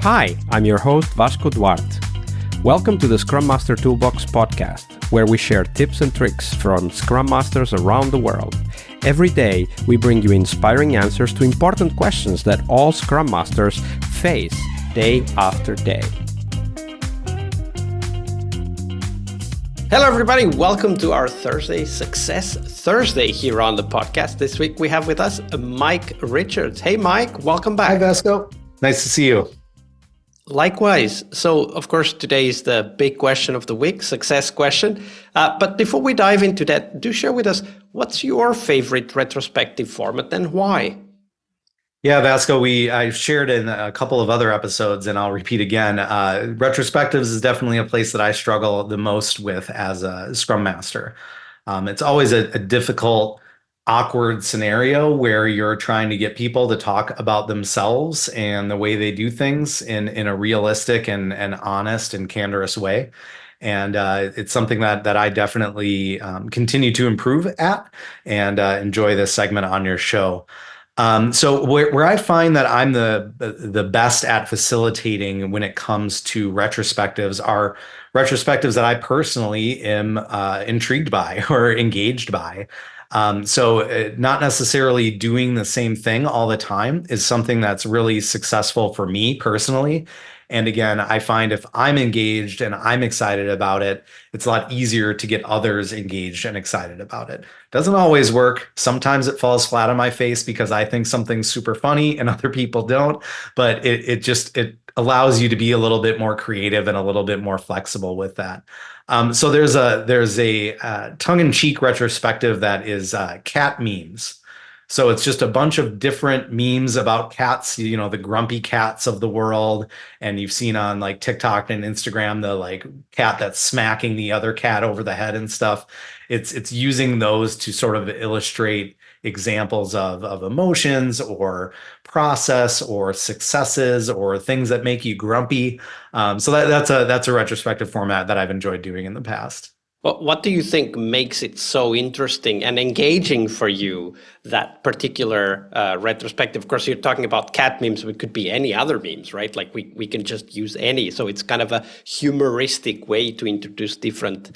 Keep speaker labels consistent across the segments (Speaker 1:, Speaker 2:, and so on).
Speaker 1: Hi, I'm your host Vasco Duarte. Welcome to the Scrum Master Toolbox podcast, where we share tips and tricks from Scrum Masters around the world. Every day, we bring you inspiring answers to important questions that all Scrum Masters face day after day. Hello, everybody. Welcome to our Thursday Success Thursday here on the podcast. This week, we have with us Mike Richards. Hey, Mike. Welcome back.
Speaker 2: Hi, Vasco. Nice to see you.
Speaker 1: Likewise. So, of course, today is the big question of the week, success question. But before we dive into that, do share with us, what's your favorite retrospective format and why?
Speaker 2: Yeah, Vasco, I shared in a couple of other episodes, and I'll repeat again, retrospectives is definitely a place that I struggle the most with as a Scrum Master. It's always a difficult, awkward scenario where you're trying to get people to talk about themselves and the way they do things in a realistic and honest and candorous way. And it's something that I definitely continue to improve at and enjoy this segment on your show. So where I find that I'm the best at facilitating when it comes to retrospectives are retrospectives that I personally am intrigued by or engaged by. So not necessarily doing the same thing all the time is something that's really successful for me personally. And again, I find if I'm engaged and I'm excited about it, it's a lot easier to get others engaged and excited about it. Doesn't always work. Sometimes it falls flat on my face because I think something's super funny and other people don't. But it allows you to be a little bit more creative and a little bit more flexible with that. So there's a tongue-in-cheek retrospective that is cat memes. So it's just a bunch of different memes about cats, you know, the grumpy cats of the world. And you've seen on like TikTok and Instagram, the like cat that's smacking the other cat over the head and stuff. It's using those to sort of illustrate examples of emotions or process or successes or things that make you grumpy. So that's a retrospective format that I've enjoyed doing in the past.
Speaker 1: What do you think makes it so interesting and engaging for you, that particular retrospective? Of course, you're talking about cat memes, but it could be any other memes, right? Like we can just use any. So it's kind of a humoristic way to introduce different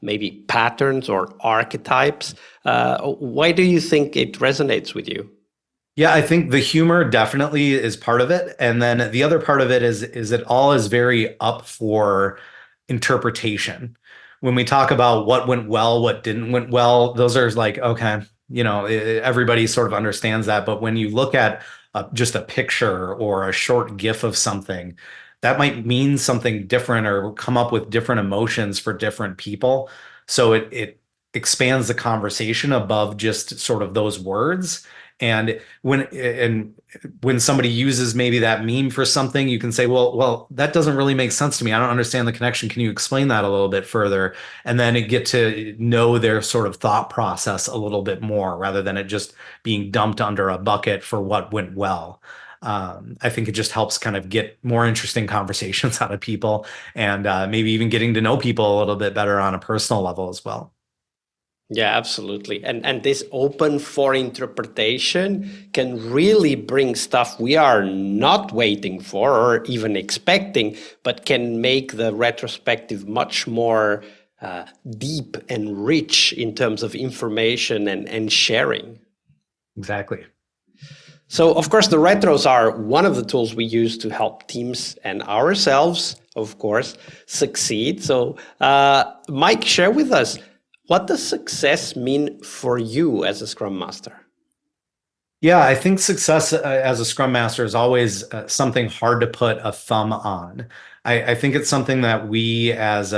Speaker 1: maybe patterns or archetypes. Why do you think it resonates with you?
Speaker 2: Yeah, I think the humor definitely is part of it. And then the other part of it is it all is very up for interpretation. When we talk about what went well, what didn't went well, those are like, okay, you know, everybody sort of understands that. But when you look at just a picture or a short GIF of something, that might mean something different or come up with different emotions for different people. So it expands the conversation above just sort of those words. And when somebody uses maybe that meme for something, you can say, well, that doesn't really make sense to me. I don't understand the connection. Can you explain that a little bit further? And then get to know their sort of thought process a little bit more rather than it just being dumped under a bucket for what went well. I think it just helps kind of get more interesting conversations out of people and maybe even getting to know people a little bit better on a personal level as well.
Speaker 1: Yeah, absolutely. And this open for interpretation can really bring stuff we are not waiting for or even expecting, but can make the retrospective much more deep and rich in terms of information and sharing.
Speaker 2: Exactly.
Speaker 1: So, of course, the retros are one of the tools we use to help teams and ourselves, of course, succeed. So, Mike, share with us, what does success mean for you as a Scrum Master?
Speaker 2: Yeah, I think success as a Scrum Master is always something hard to put a thumb on. I think it's something that we as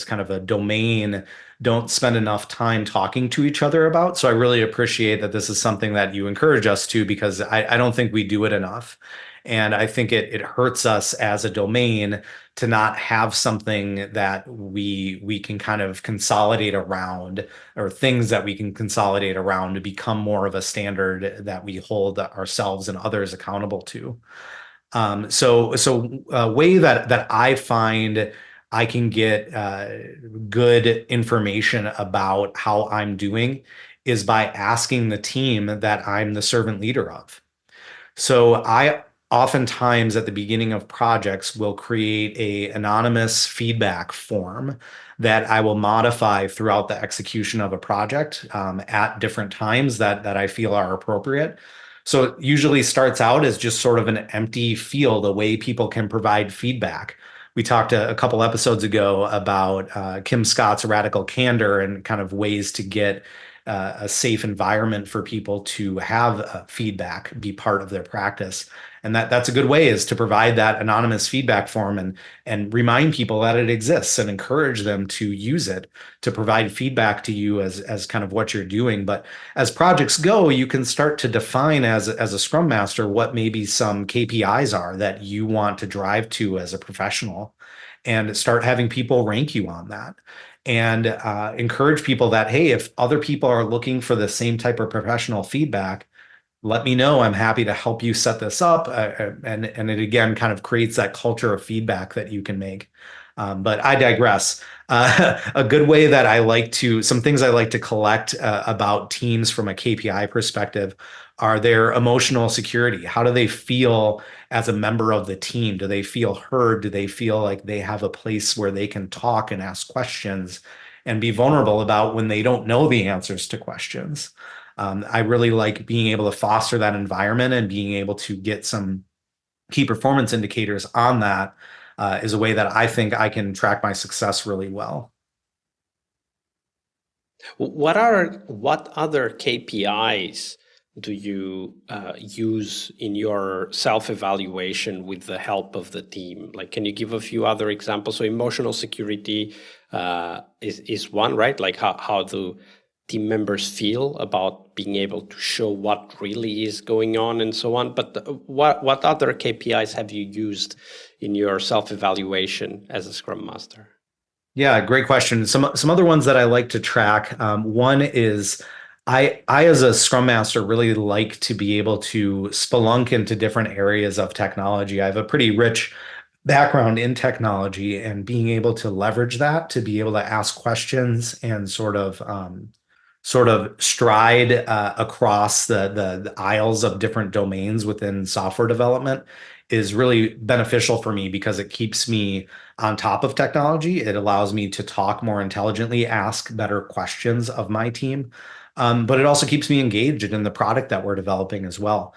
Speaker 2: kind of a domain don't spend enough time talking to each other about. So I really appreciate that this is something that you encourage us to, because I don't think we do it enough. And I think it hurts us as a domain to not have something that we can kind of consolidate around, or things that we can consolidate around to become more of a standard that we hold ourselves and others accountable to. So a way that I find I can get good information about how I'm doing is by asking the team that I'm the servant leader of. So I oftentimes at the beginning of projects will create a anonymous feedback form that I will modify throughout the execution of a project at different times that I feel are appropriate. So it usually starts out as just sort of an empty field, a way people can provide feedback. We talked a couple episodes ago about Kim Scott's radical candor and kind of ways to get a safe environment for people to have feedback be part of their practice. And that's a good way, is to provide that anonymous feedback form and remind people that it exists and encourage them to use it to provide feedback to you as kind of what you're doing. But as projects go, you can start to define as a Scrum Master what maybe some KPIs are that you want to drive to as a professional, and start having people rank you on that, and encourage people that, hey, if other people are looking for the same type of professional feedback, let me know. I'm happy to help you set this up. And it again kind of creates that culture of feedback that you can make. But I digress. A good way that some things I like to collect about teams from a KPI perspective are their emotional security. How do they feel as a member of the team? Do they feel heard? Do they feel like they have a place where they can talk and ask questions and be vulnerable about when they don't know the answers to questions? I really like being able to foster that environment, and being able to get some key performance indicators on that is a way that I think I can track my success really well.
Speaker 1: What other KPIs do you use in your self-evaluation with the help of the team? Like, can you give a few other examples? So emotional security is one, right? Like how do team members feel about being able to show what really is going on and so on. But what other KPIs have you used in your self-evaluation as a Scrum Master?
Speaker 2: Yeah, great question. Some other ones that I like to track. One is I as a Scrum Master really like to be able to spelunk into different areas of technology. I have a pretty rich background in technology, and being able to leverage that to be able to ask questions and sort of stride across the aisles of different domains within software development is really beneficial for me, because it keeps me on top of technology. It allows me to talk more intelligently, ask better questions of my team. But it also keeps me engaged in the product that we're developing as well.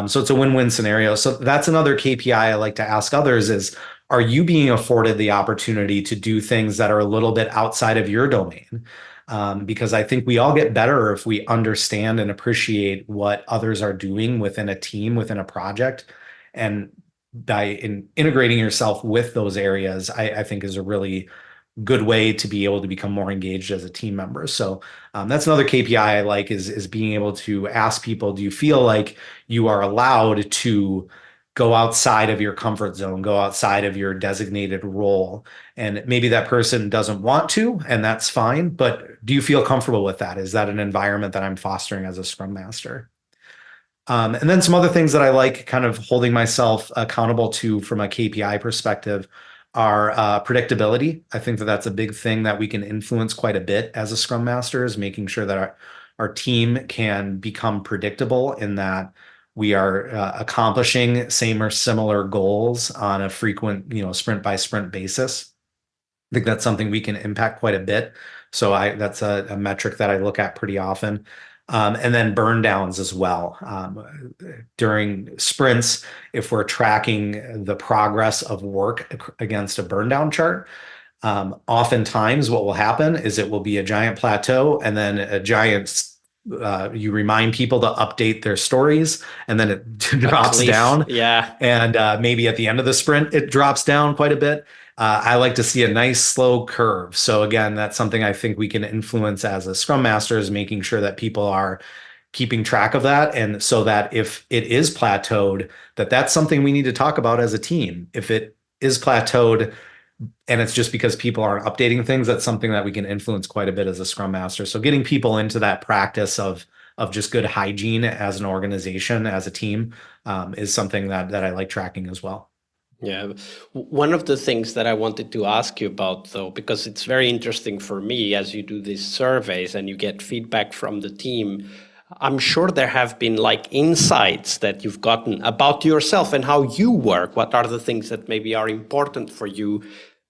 Speaker 2: So it's a win-win scenario. So that's another KPI I like to ask others is, are you being afforded the opportunity to do things that are a little bit outside of your domain? Because I think we all get better if we understand and appreciate what others are doing within a team, within a project. And by integrating yourself with those areas, I think is a really good way to be able to become more engaged as a team member. So that's another KPI I like, is being able to ask people, do you feel like you are allowed to go outside of your comfort zone, go outside of your designated role? And maybe that person doesn't want to, and that's fine, but do you feel comfortable with that? Is that an environment that I'm fostering as a Scrum Master? And then some other things that I like kind of holding myself accountable to from a KPI perspective are predictability. I think that that's a big thing that we can influence quite a bit as a Scrum Master, is making sure that our team can become predictable, in that we are accomplishing same or similar goals on a frequent, sprint by sprint basis. I think that's something we can impact quite a bit. So that's a metric that I look at pretty often. And then burn downs as well. During sprints, if we're tracking the progress of work against a burn down chart, oftentimes what will happen is it will be a giant plateau, and then you remind people to update their stories, and then it drops down.
Speaker 1: Yeah.
Speaker 2: And maybe at the end of the sprint, it drops down quite a bit. I like to see a nice slow curve. So again, that's something I think we can influence as a Scrum Master, is making sure that people are keeping track of that. And so that if it is plateaued, that's something we need to talk about as a team. If it is plateaued and it's just because people aren't updating things, that's something that we can influence quite a bit as a Scrum Master. So getting people into that practice of just good hygiene as an organization, as a team, is something that I like tracking as well.
Speaker 1: Yeah. One of the things that I wanted to ask you about, though, because it's very interesting for me as you do these surveys and you get feedback from the team, I'm sure there have been like insights that you've gotten about yourself and how you work. What are the things that maybe are important for you,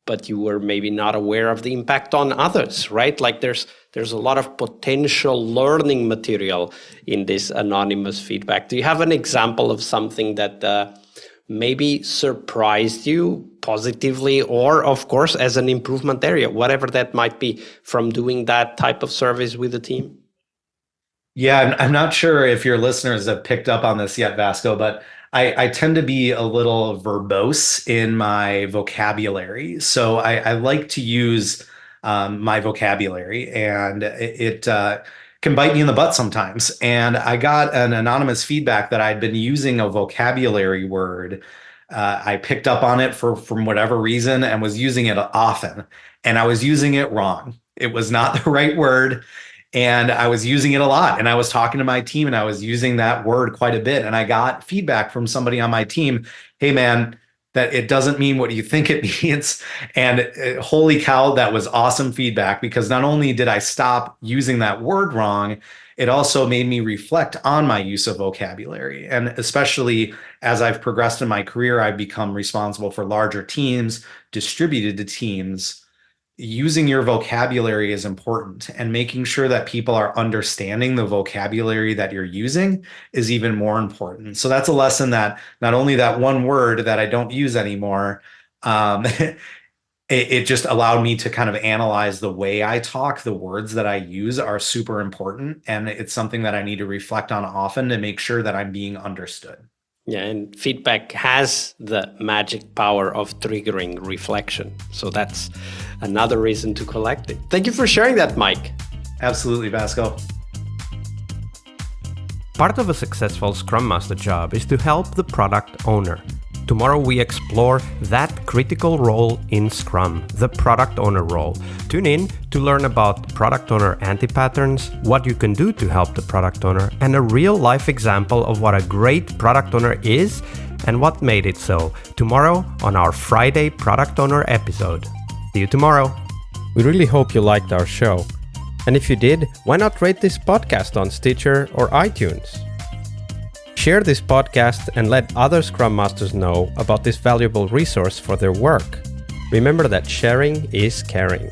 Speaker 1: but you were maybe not aware of the impact on others, right? Like there's a lot of potential learning material in this anonymous feedback. Do you have an example of something that maybe surprised you positively, or of course as an improvement area, whatever that might be, from doing that type of service with the team?
Speaker 2: Yeah, I'm not sure if your listeners have picked up on this yet, Vasco, but I tend to be a little verbose in my vocabulary. So I like to use my vocabulary, and it can bite me in the butt sometimes. And I got an anonymous feedback that I'd been using a vocabulary word. I picked up on it from whatever reason and was using it often, and I was using it wrong. It was not the right word. And I was using it a lot, and I was talking to my team and I was using that word quite a bit. And I got feedback from somebody on my team. Hey man, that it doesn't mean what you think it means. And holy cow, that was awesome feedback, because not only did I stop using that word wrong, it also made me reflect on my use of vocabulary. And especially as I've progressed in my career, I've become responsible for larger teams, distributed teams. Using your vocabulary is important, and making sure that people are understanding the vocabulary that you're using is even more important. So that's a lesson, that not only that one word that I don't use anymore, it just allowed me to kind of analyze the way I talk. The words that I use are super important, and it's something that I need to reflect on often to make sure that I'm being understood.
Speaker 1: Yeah, and feedback has the magic power of triggering reflection. So that's another reason to collect it. Thank you for sharing that, Mike.
Speaker 2: Absolutely, Vasco.
Speaker 3: Part of a successful Scrum Master job is to help the product owner. Tomorrow we explore that critical role in Scrum, the product owner role. Tune in to learn about product owner anti-patterns, what you can do to help the product owner, and a real-life example of what a great product owner is and what made it so. Tomorrow on our Friday Product Owner episode. See you tomorrow. We really hope you liked our show. And if you did, why not rate this podcast on Stitcher or iTunes? Share this podcast and let other Scrum Masters know about this valuable resource for their work. Remember that sharing is caring.